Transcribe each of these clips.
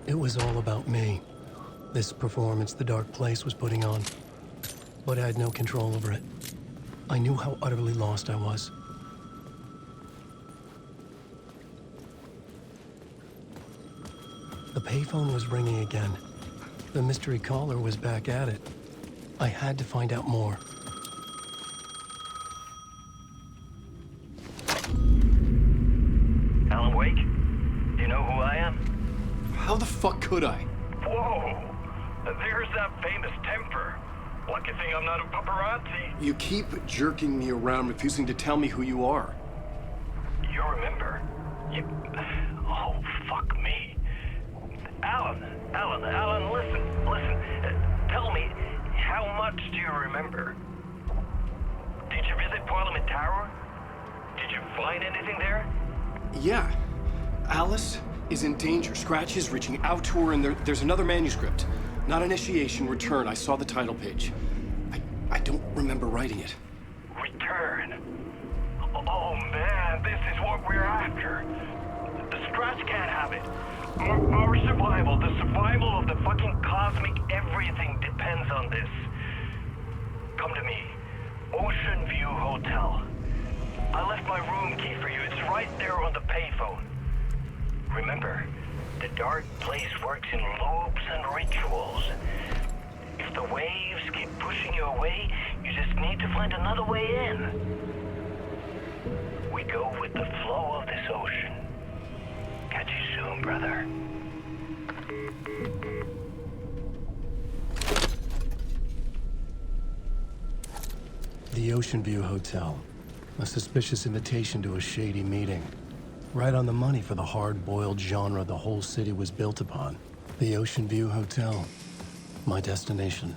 It was all about me. This performance the Dark Place was putting on. But I had no control over it. I knew how utterly lost I was. The payphone was ringing again. The mystery caller was back at it. I had to find out more. Alan Wake? Do you know who I am? How the fuck could I? Whoa! There's that famous temper. Lucky thing I'm not a paparazzi. You keep jerking me around, refusing to tell me who you are. You remember? Oh, fuck me. Alan, listen. Tell me, how much do you remember? Did you visit Parliament Tower? Did you find anything there? Yeah. Alice is in danger. Scratch is reaching out to her, and there's another manuscript. Not initiation, return. I saw the title page. I don't remember writing it. Return? Oh man, this is what we're after. The Scratch can't have it. Our survival, the survival of the fucking cosmic everything depends on this. Come to me. Ocean View Hotel. I left my room key for you. It's right there on the payphone. Remember, the Dark Place works in loops and rituals. If the waves keep pushing you away, you just need to find another way in. We go with the flow of this ocean. Catch you soon, brother. The Ocean View Hotel. A suspicious invitation to a shady meeting. Right on the money for the hard-boiled genre the whole city was built upon. The Ocean View Hotel. My destination.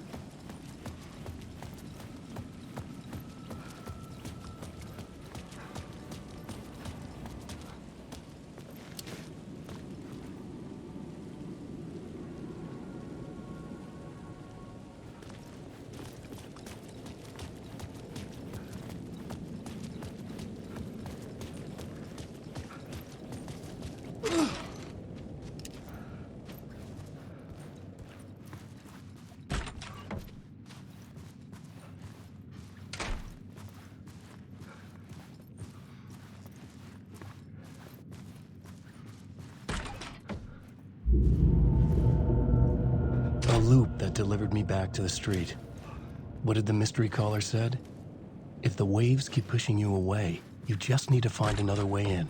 A loop that delivered me back to the street. What did the mystery caller said? If the waves keep pushing you away, you just need to find another way in.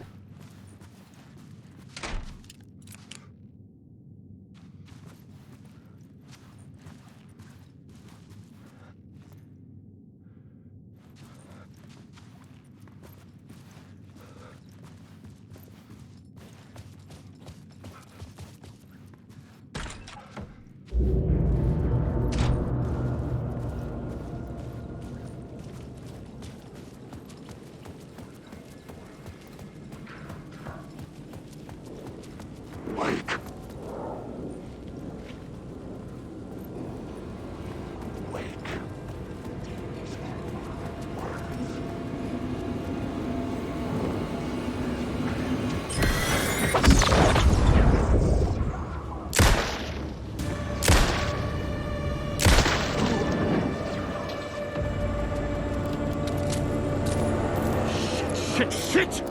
Shit!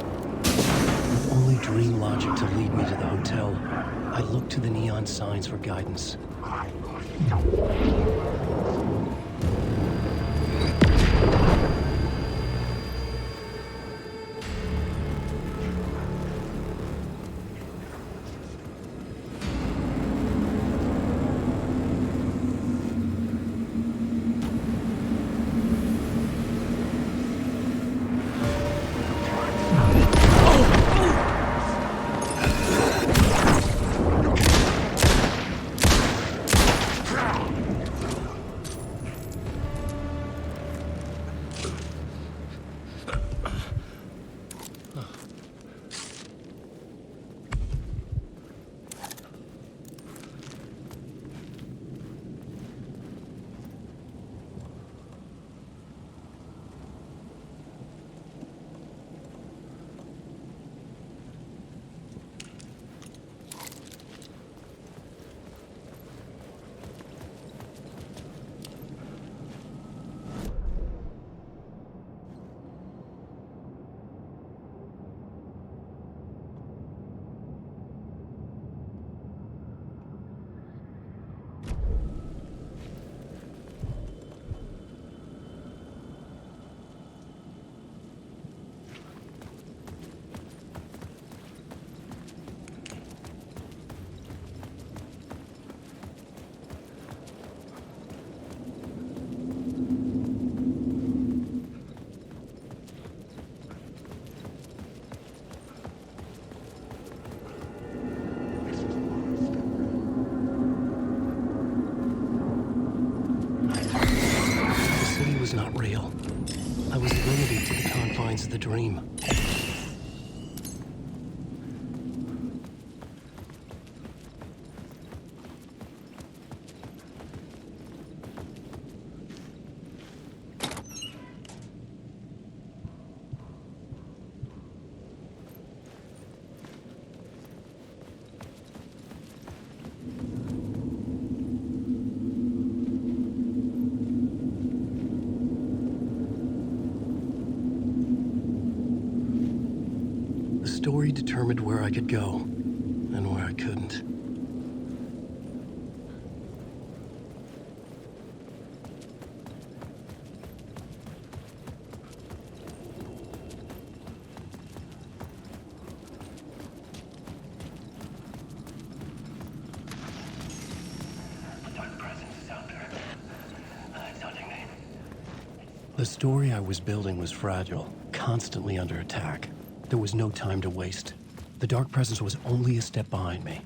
With only dream logic to lead me to the hotel, I looked to the neon signs for guidance. I was limited to the confines of the dream. The story determined where I could go and where I couldn't. Dark presence is out there. It's hunting me. The story I was building was fragile, constantly under attack. There was no time to waste. The Dark Presence was only a step behind me.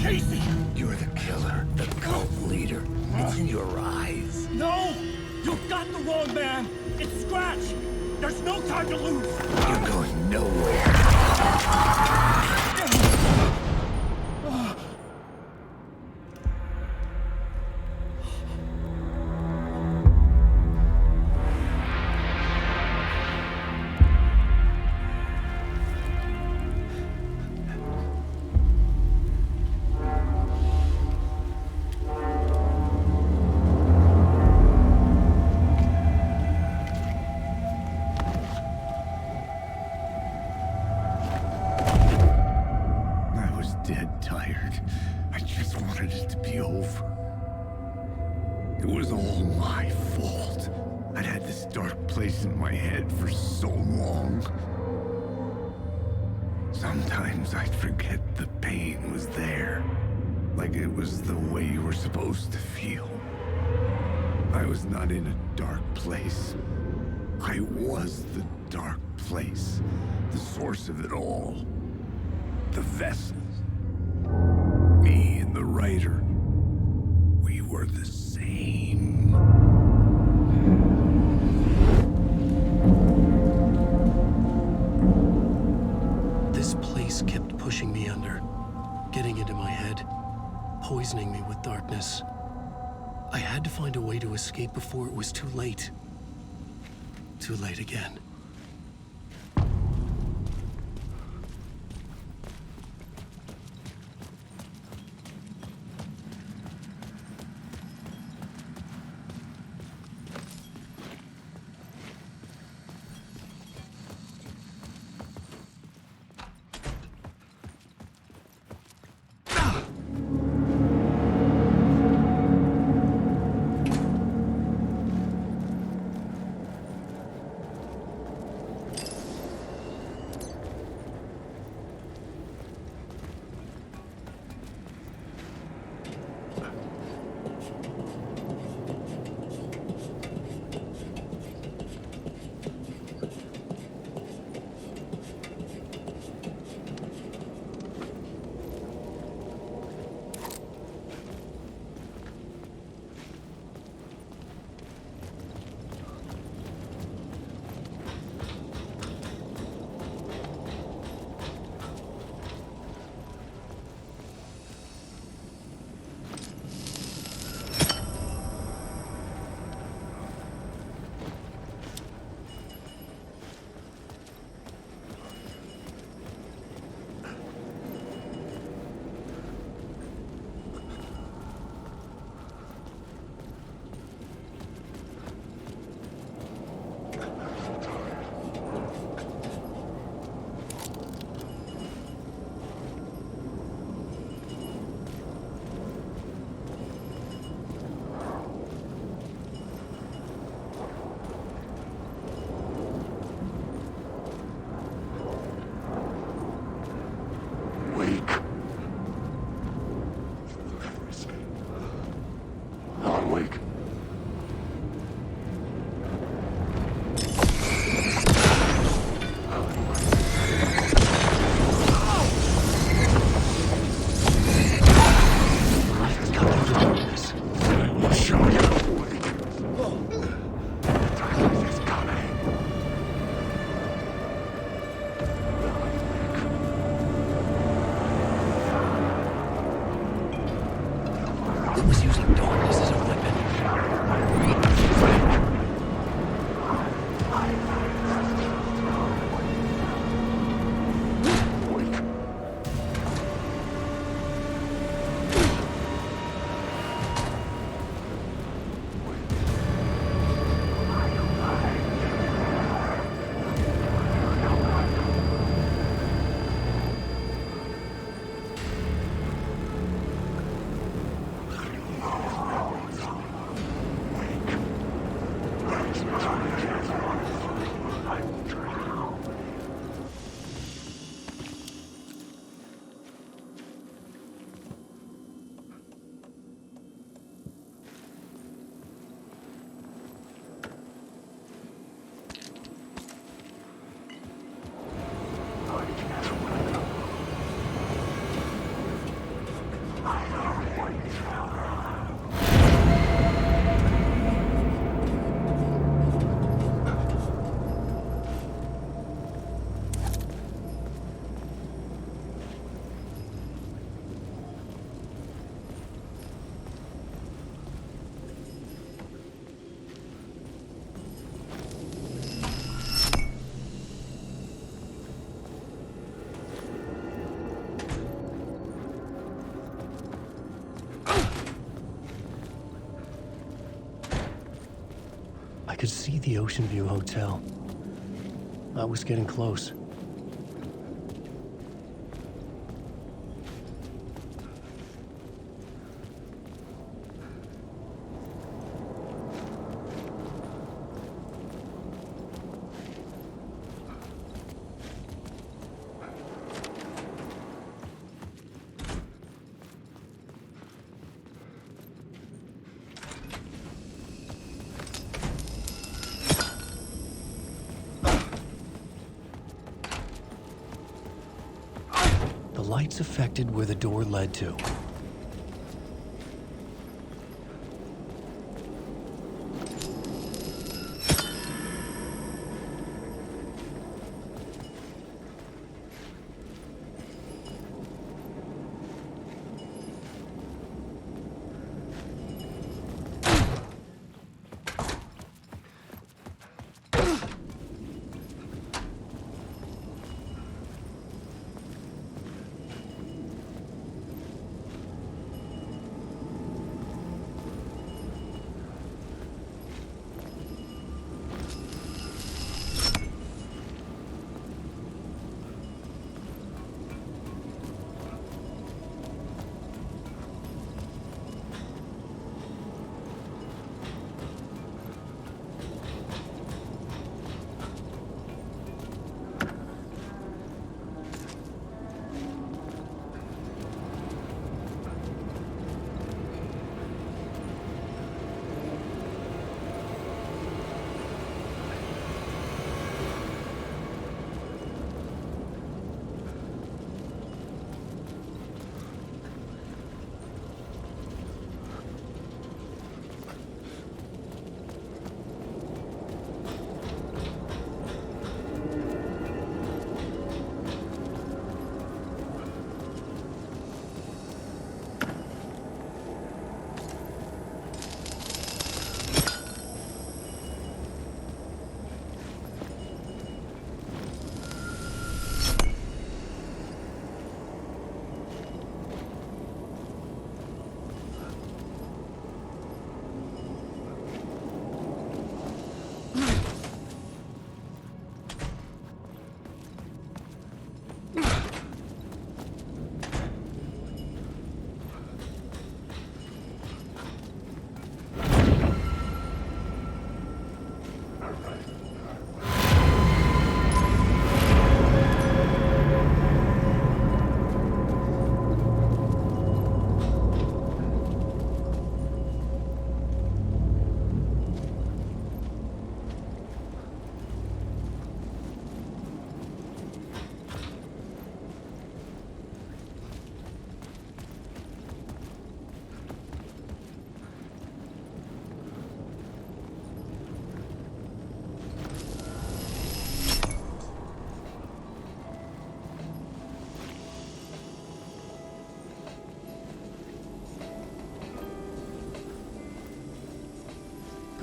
Casey! You're the killer, the cult leader. It's in your eyes. No! You got the wrong man! It's Scratch! There's no time to lose! You're going nowhere. I was dead tired. I just wanted it to be over. It was all my fault. I'd had this dark place in my head for so long. Sometimes I'd forget the pain was there. Like it was the way you were supposed to feel. I was not in a dark place. I was the dark place. The source of it all. The vessel. Me and the writer. We were the same. This place kept pushing me under, getting into my head, poisoning me with darkness. I had to find a way to escape before it was too late. Too late again. awake. I've got to do this. I will show you. Darkness is coming. It was using darkness as a weapon. I could see the Ocean View Hotel. I was getting close. The lights affected where the door led to.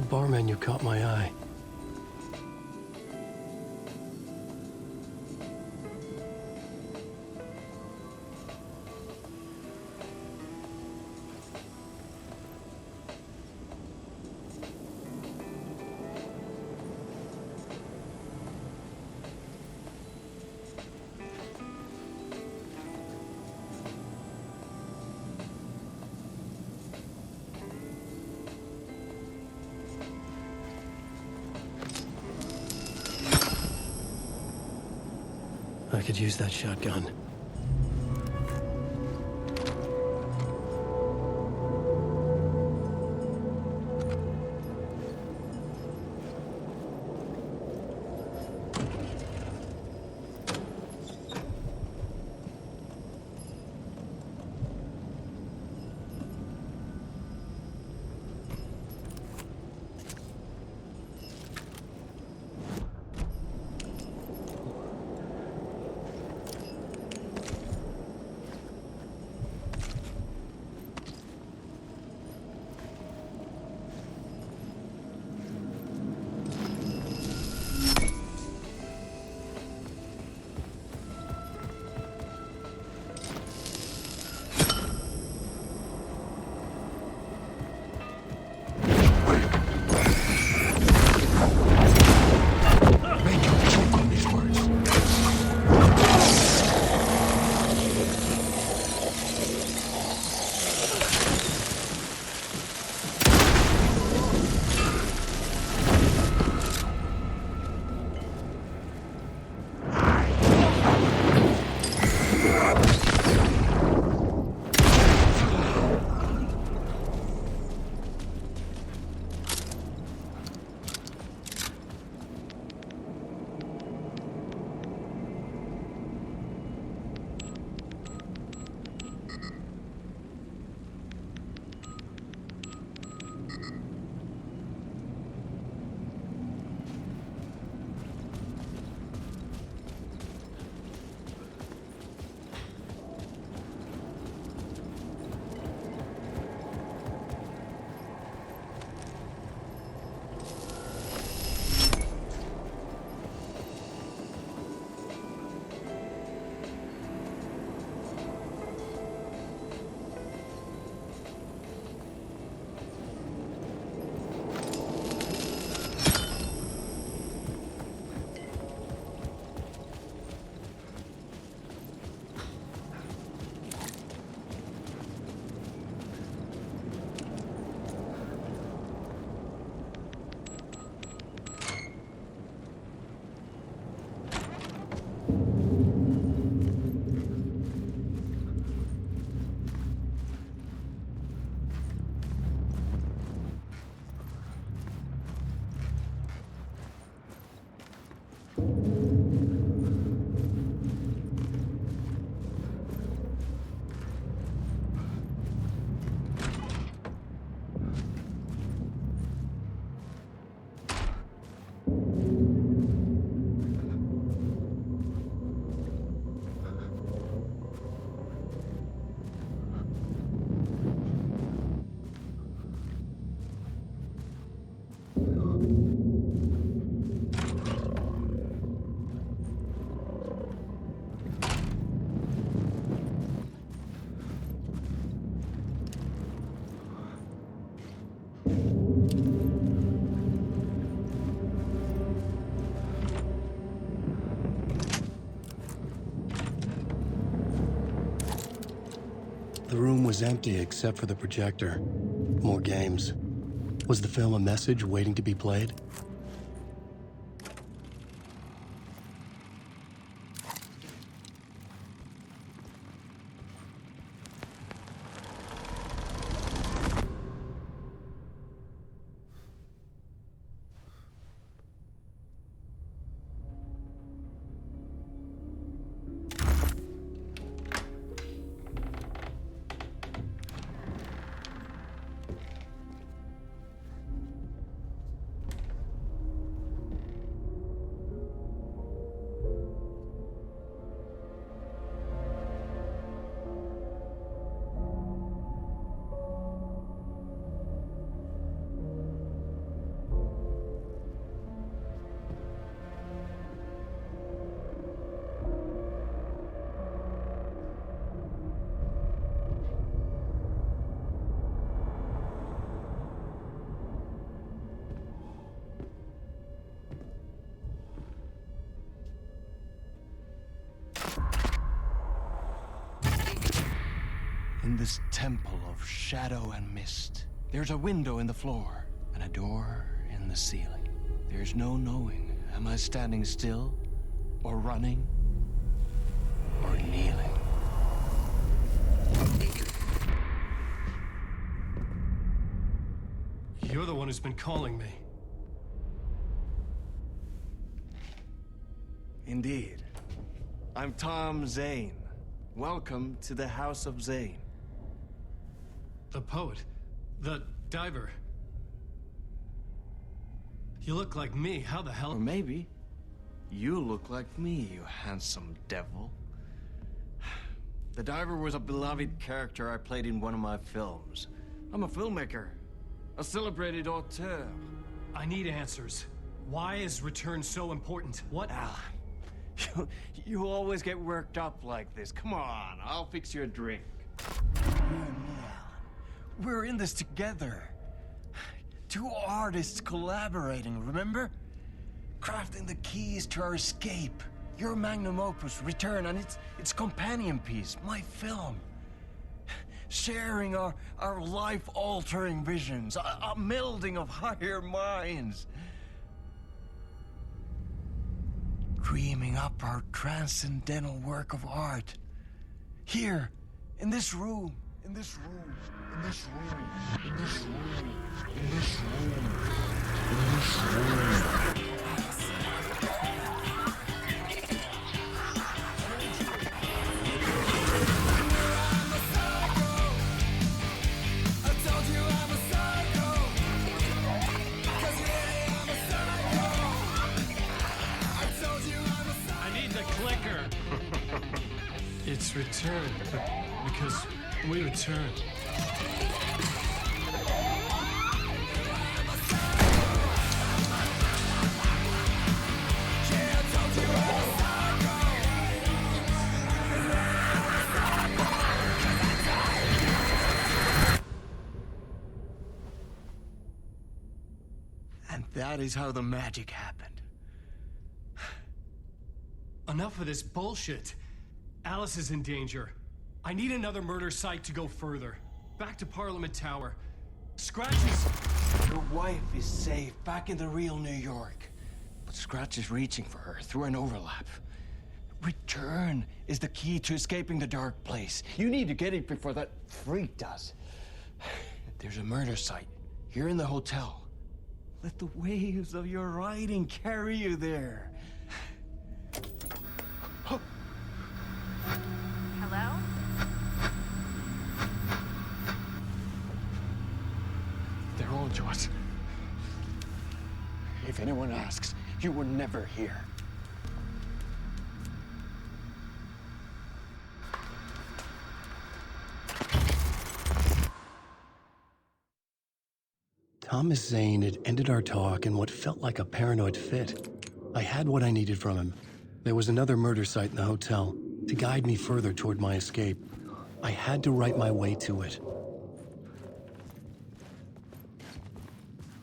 bar menu caught my eye. I could use that shotgun. The room was empty except for the projector. More games. Was the film a message waiting to be played? this temple of shadow and mist. There's a window in the floor and a door in the ceiling. There's no knowing, am I standing still, or running, or kneeling? You're the one who's been calling me. Indeed. I'm Tom Zane. Welcome to the House of Zane. The poet. The diver. You look like me. How the hell? Or maybe you look like me, you handsome devil. The diver was a beloved character I played in one of my films. I'm a filmmaker, a celebrated auteur. I need answers. Why is Return so important? What? Alan, you always get worked up like this. Come on, I'll fix you a drink. You and me, Alan. We're in this together. Two artists collaborating, remember? Crafting the keys to our escape. Your magnum opus, Return, and its companion piece, my film. Sharing our life-altering visions, a melding of higher minds. Dreaming up our transcendental work of art. Here, in this room, in this room, in this room, in this room, in this room, in this room. It's Return, because we return. And that is how the magic happened. Enough of this bullshit. Alice is in danger. I need another murder site to go further. Back to Parliament Tower. Scratch is... Your wife is safe, back in the real New York. But Scratch is reaching for her through an overlap. Return is the key to escaping the dark place. You need to get it before that freak does. There's a murder site here in the hotel. Let the waves of your writing carry you there. Hello? They're on to us. If anyone asks, you were never here. Thomas Zane had ended our talk in what felt like a paranoid fit. I had what I needed from him. There was another murder site in the hotel to guide me further toward my escape. I had to write my way to it.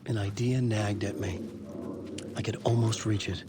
An idea nagged at me. I could almost reach it.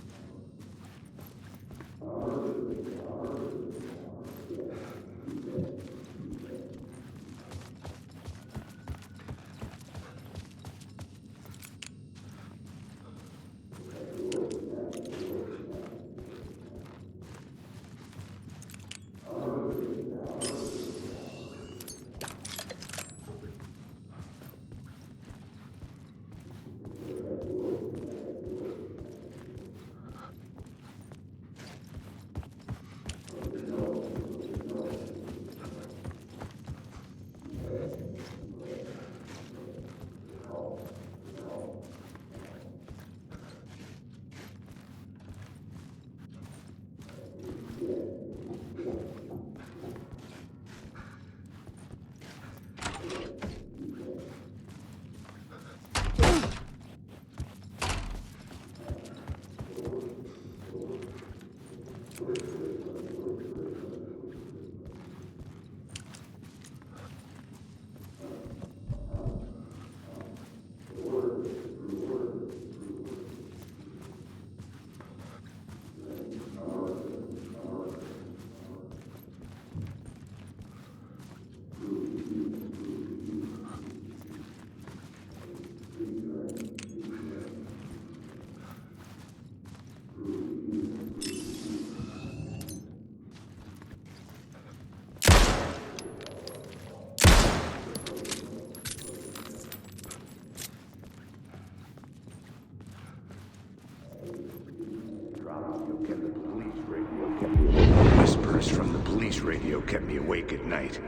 radio kept me awake at night.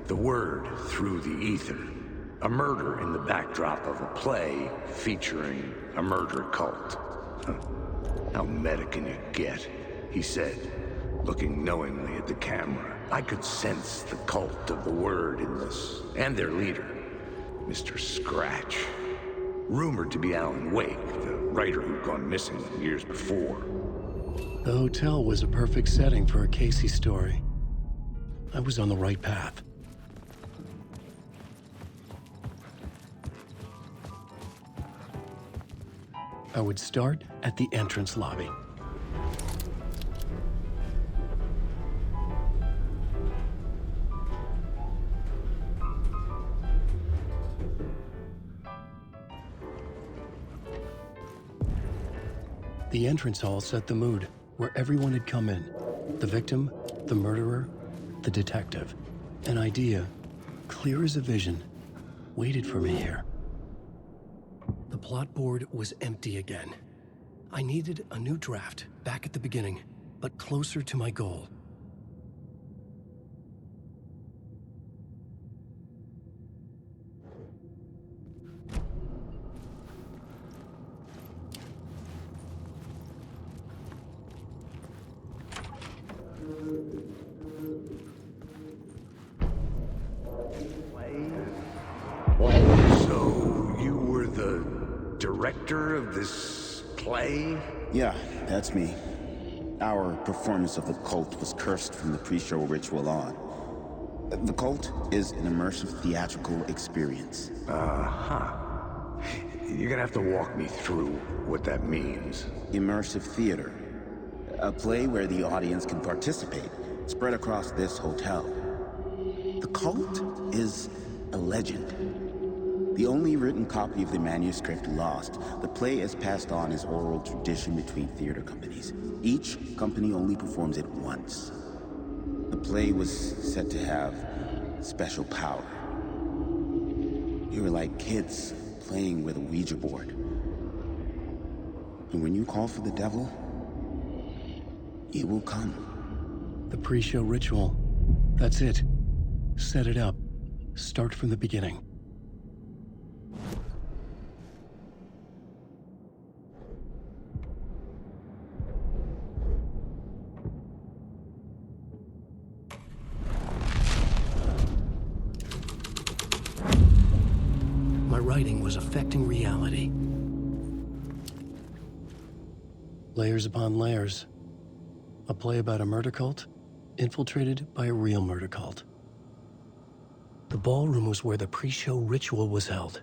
The word through the ether. A murder in the backdrop of a play featuring a murder cult. How meta can you get? He said, looking knowingly at the camera. I could sense the cult of the word in this, and their leader, Mr. Scratch. Rumored to be Alan Wake, the writer who'd gone missing years before. The hotel was a perfect setting for a Casey story. I was on the right path. I would start at the entrance lobby. The entrance hall set the mood, where everyone had come in. The victim, the murderer, the detective. An idea, clear as a vision, waited for me here. The plot board was empty again. I needed a new draft, back at the beginning, but closer to my goal. So, you were the director of this play? Yeah, that's me. Our performance of the cult was cursed from the pre-show ritual on. The cult is an immersive theatrical experience. Uh-huh. You're gonna have to walk me through what that means. Immersive theater. A play where the audience can participate, spread across this hotel. The cult is a legend. The only written copy of the manuscript lost, the play is passed on as oral tradition between theater companies. Each company only performs it once. The play was said to have special power. You were like kids playing with a Ouija board. And when you call for the devil, he will come. The pre-show ritual. That's it. Set it up. Start from the beginning. My writing was affecting reality. Layers upon layers. A play about a murder cult, infiltrated by a real murder cult. The ballroom was where the pre-show ritual was held.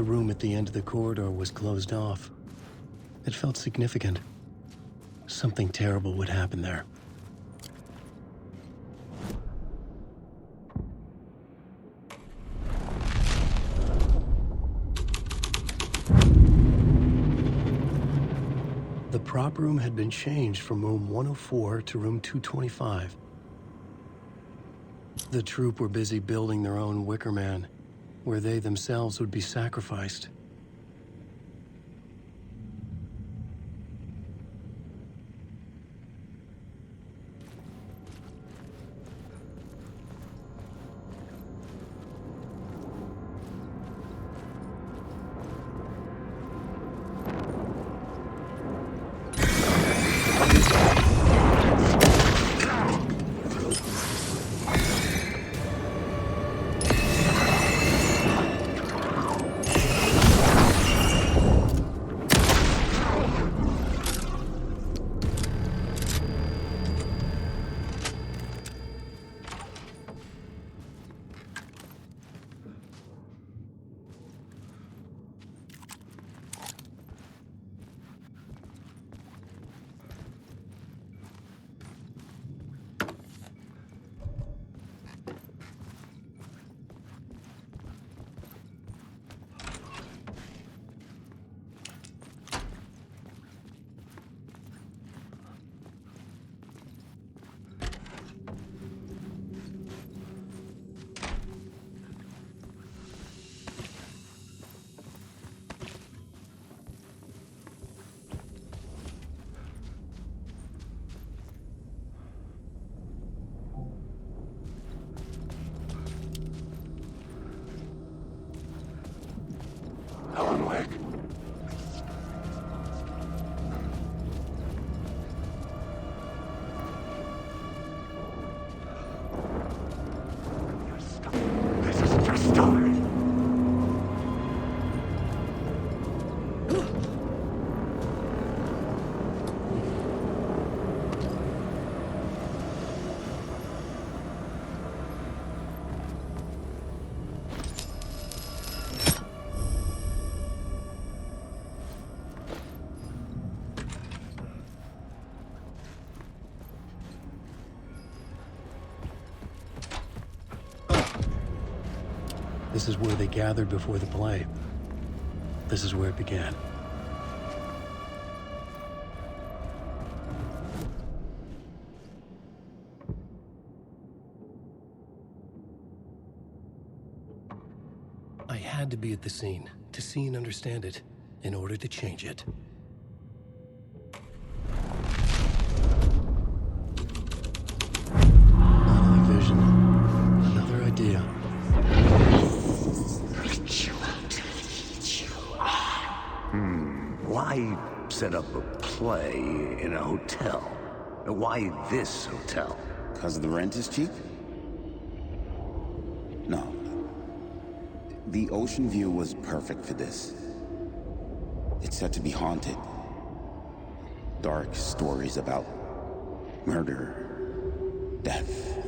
The room at the end of the corridor was closed off. It felt significant. Something terrible would happen there. The prop room had been changed from room 104 to room 225. The troupe were busy building their own Wicker Man, where they themselves would be sacrificed. Alan Wake. This is just starting. This is where they gathered before the play. This is where it began. I had to be at the scene, to see and understand it, in order to change it. Another vision, another idea. Why set up a play in a hotel? Why this hotel? Because the rent is cheap? No. The ocean view was perfect for this. It's said to be haunted. Dark stories about murder, death,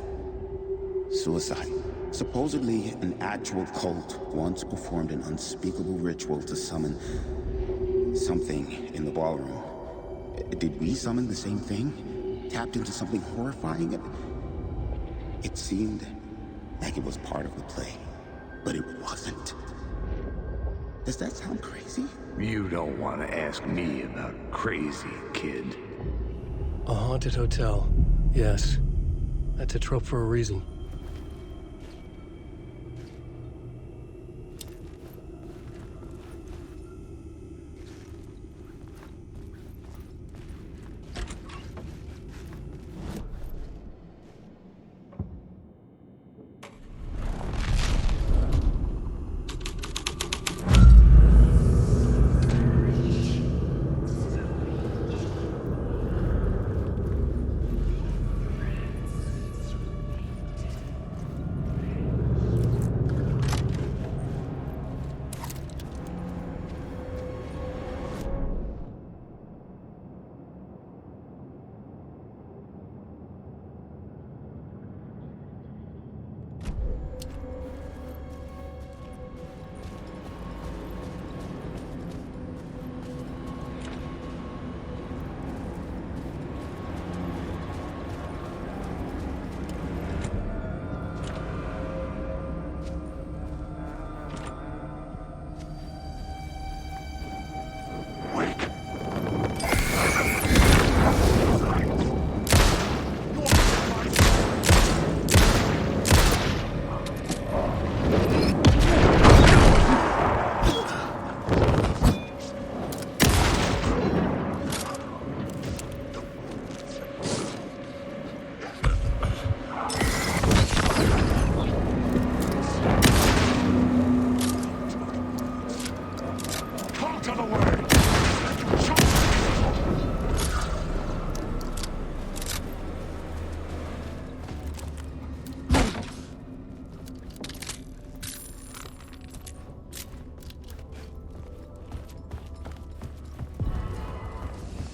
suicide. Supposedly, an actual cult once performed an unspeakable ritual to summon something in the ballroom. Did we summon the same thing? Tapped into something horrifying? It seemed like it was part of the play, but it wasn't. Does that sound crazy? You don't want to ask me about crazy, kid. A haunted hotel. Yes. That's a trope for a reason.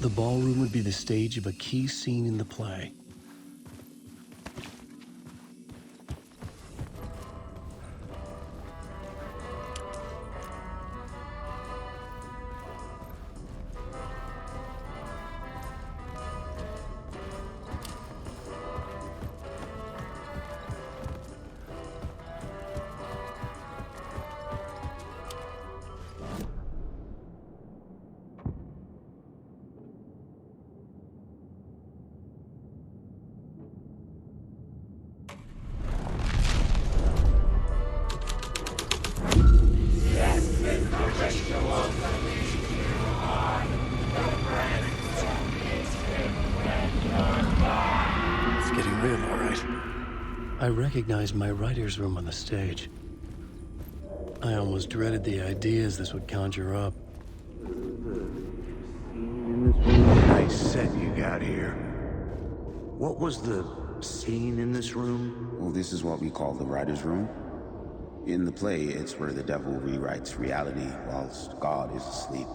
The ballroom would be the stage of a key scene in the play. It's getting real, all right. I recognized my writer's room on the stage. I almost dreaded the ideas this would conjure up. Nice set you got here. What was the scene in this room? Well, this is what we call the writer's room. In the play, it's where the devil rewrites reality whilst God is asleep.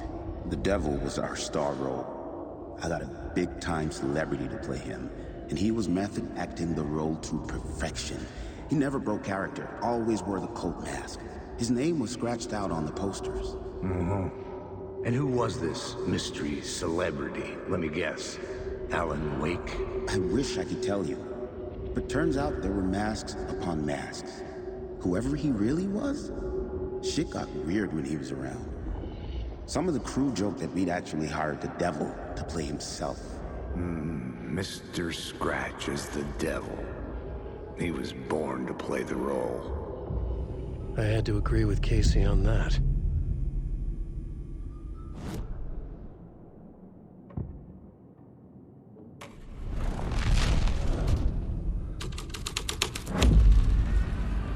The devil was our star role. I got a big-time celebrity to play him, and he was method acting the role to perfection. He never broke character, always wore the cult mask. His name was scratched out on the posters. And who was this mystery celebrity? Let me guess. Alan Wake? I wish I could tell you, but turns out there were masks upon masks. Whoever he really was, shit got weird when he was around. Some of the crew joked that we'd actually hired the devil to play himself. Mr. Scratch is the devil. He was born to play the role. I had to agree with Casey on that.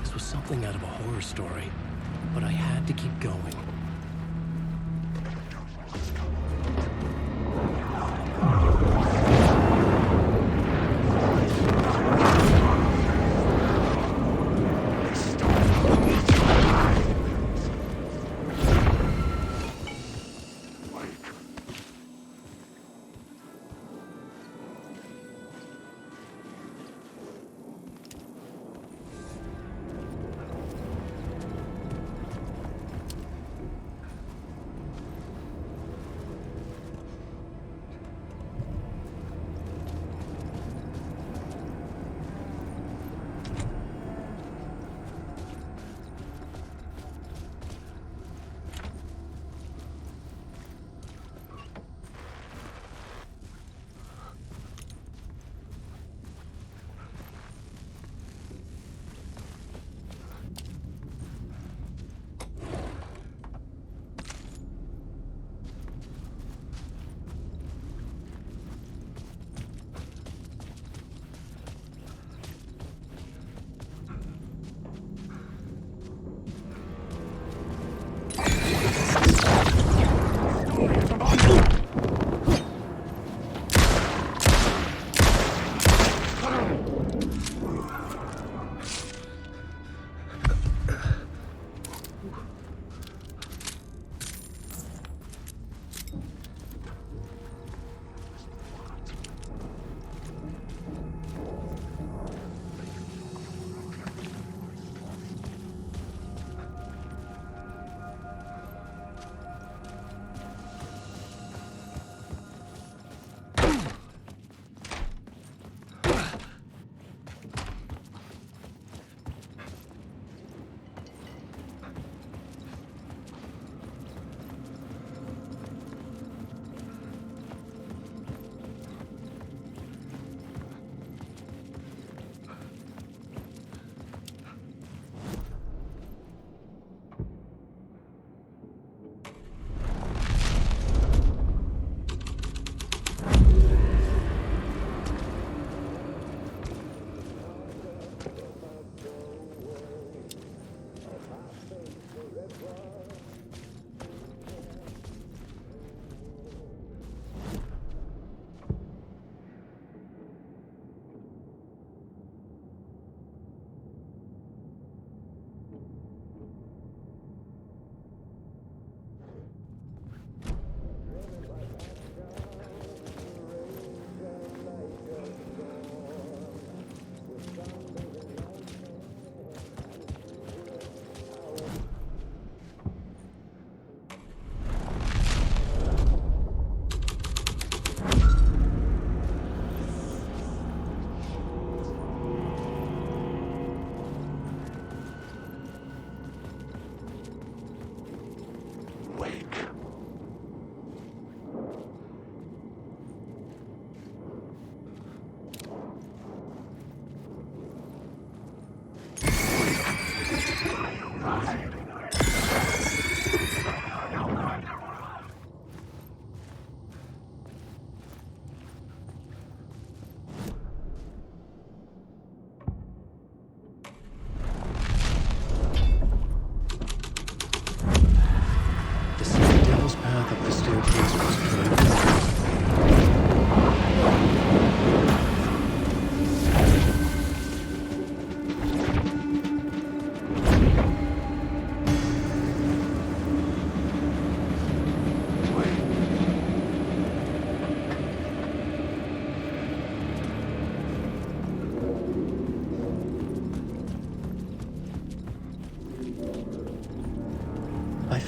This was something out of a horror story, but I had to keep going.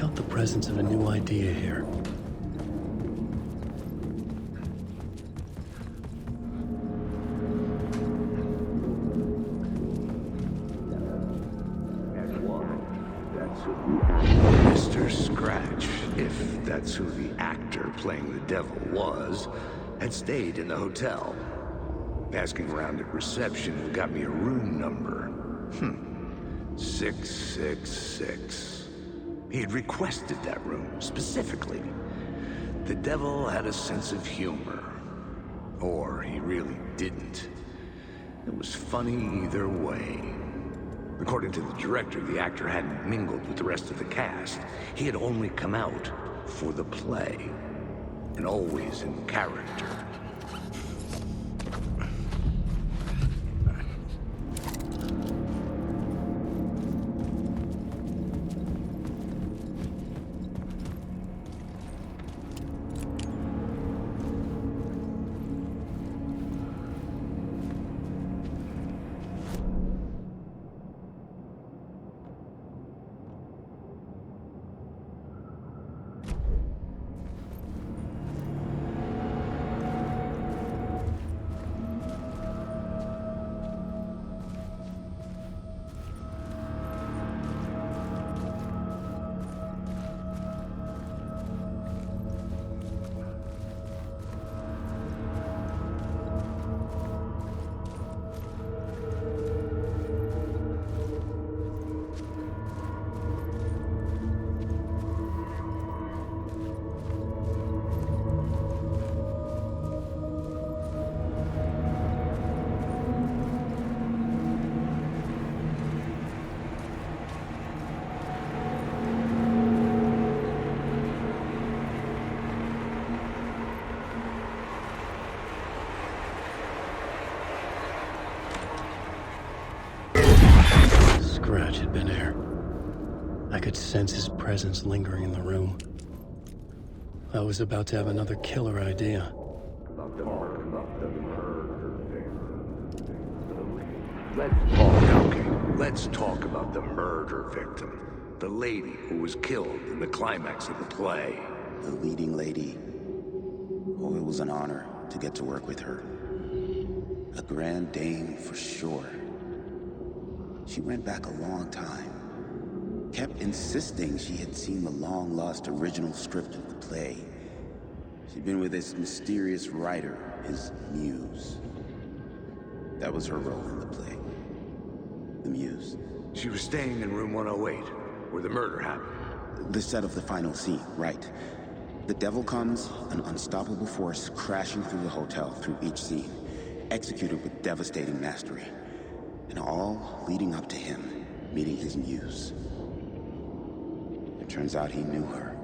felt the presence of a new idea here. Mr. Scratch, if that's who the actor playing the devil was, had stayed in the hotel. Asking around at reception got me a room number. 666. He had requested that room, specifically. The devil had a sense of humor. Or he really didn't. It was funny either way. According to the director, the actor hadn't mingled with the rest of the cast. He had only come out for the play. And always in character. Scratch had been here. I could sense his presence lingering in the room. I was about to have another killer idea. Let's talk about the murder victim. The lady who was killed in the climax of the play. The leading lady. Oh, it was an honor to get to work with her. A grand dame for sure. She went back a long time. Kept insisting she had seen the long-lost original script of the play. She'd been with this mysterious writer, his muse. That was her role in the play. The muse. She was staying in room 108, where the murder happened. The set of the final scene, right. The devil comes, an unstoppable force crashing through the hotel through each scene, executed with devastating mastery. And all leading up to him meeting his muse. It turns out he knew her.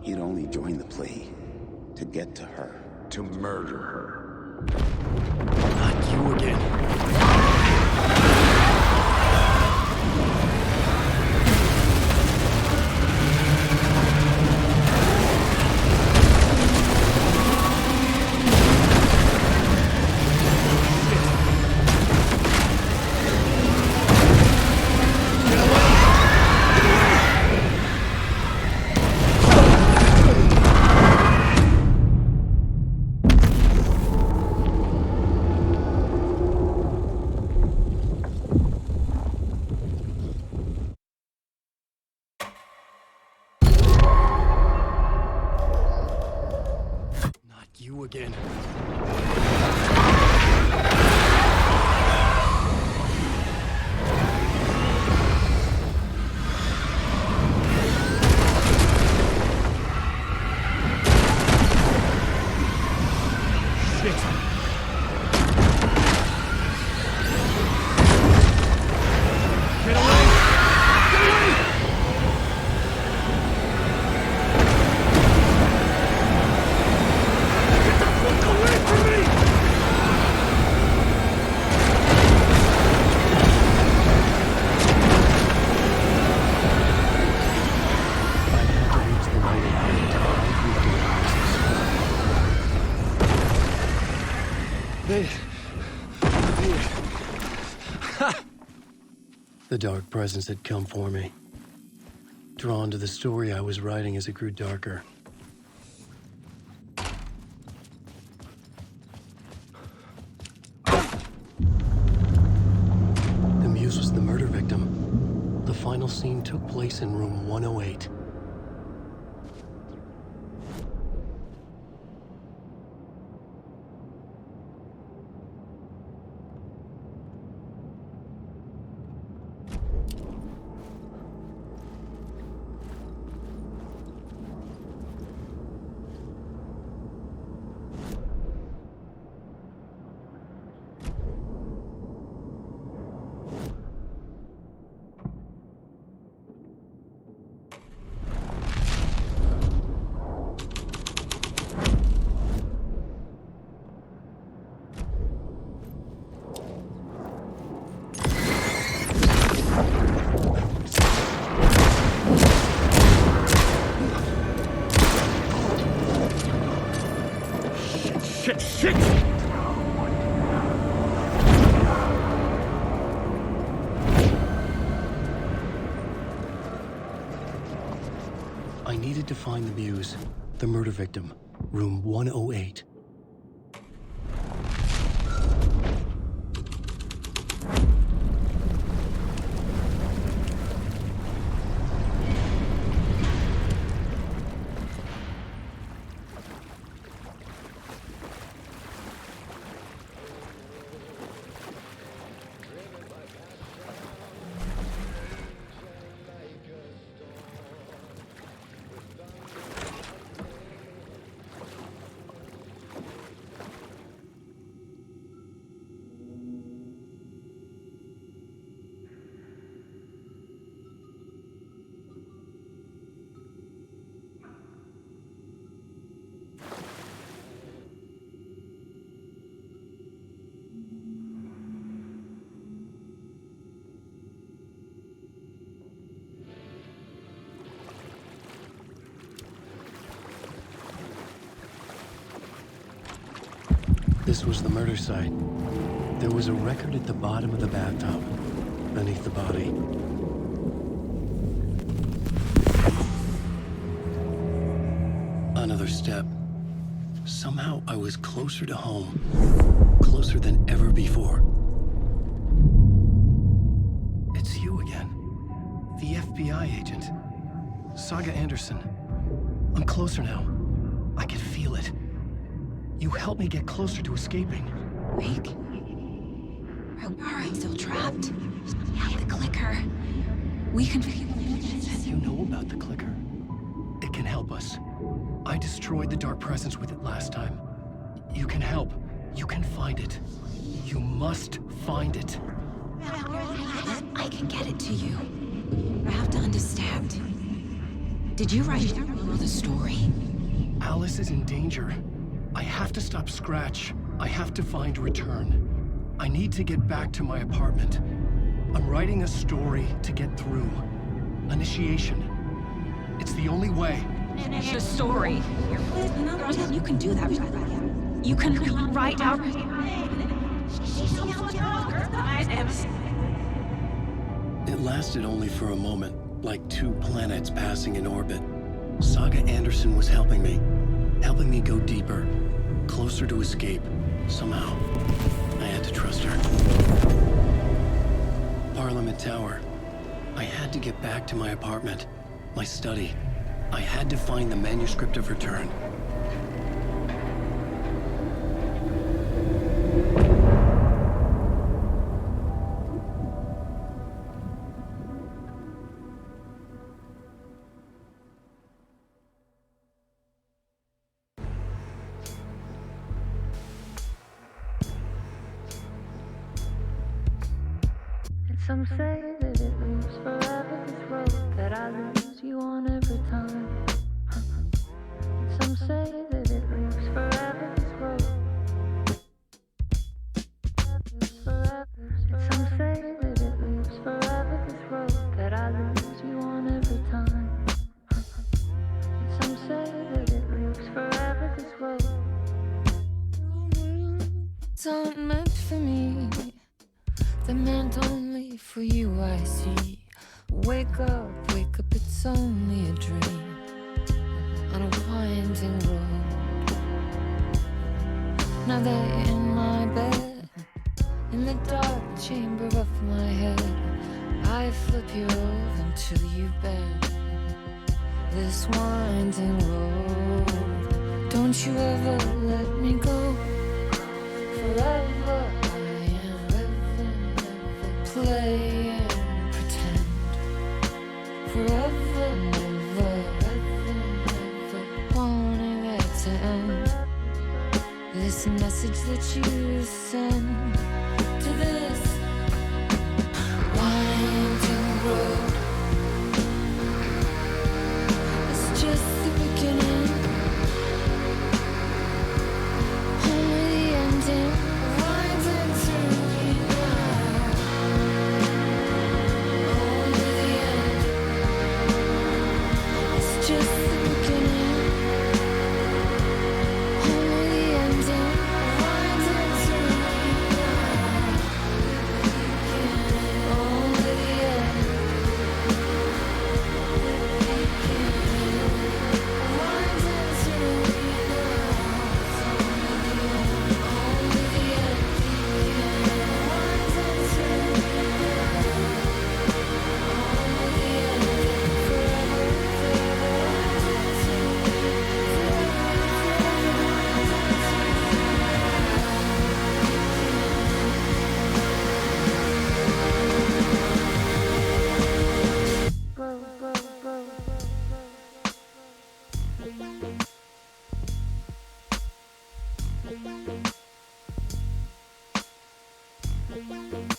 He'd only joined the play to get to her. To murder her. Not you again. You again. The dark presence had come for me. drawn to the story I was writing as it grew darker. The muse was the murder victim. The final scene took place in room 108. Shit! I needed to find the muse, the murder victim, room 108. This was the murder site. There was a record at the bottom of the bathtub, beneath the body. Another step. Somehow I was closer to home. Closer than ever before. It's you again. The FBI agent. Saga Anderson. I'm closer now. I can feel it. You helped me get closer to escaping. Rick? Are we still trapped? The clicker. We can... You know about the clicker. It can help us. I destroyed the dark presence with it last time. You can help. You can find it. You must find it. I can get it to you. I have to understand. Did you write the story? Alice is in danger. I have to stop Scratch. I have to find Return. I need to get back to my apartment. I'm writing a story to get through. Initiation. It's the only way. The story. You can do that. You can write out... It lasted only for a moment, like two planets passing in orbit. Saga Anderson was helping me go deeper, closer to escape. Somehow, I had to trust her. Parliament Tower. I had to get back to my apartment, my study. I had to find the manuscript of Return. Some say that it moves forever, this road that I lose you on every time. Some say that it moves forever, this road. Some say that it moves forever, this road that I lose you on every time. Some say that it moves forever, this road. It's not meant for me. They're meant only for you, I see. Wake up, it's was only a dream on a winding road. Now that you're in my bed, in the dark chamber of my head, I flip you over until you bend this winding road. Don't you ever let me go. Forever I am play and pretend. Forever, never, wanting it to end. This message that you send to this winding road, it's just the beginning, only the ending. Winding through me now, only the end. It's just the beginning, only the ending. Winding through me now, only the end. Winding through me now, only the end. Winding through me now, only the end. Forever, forever.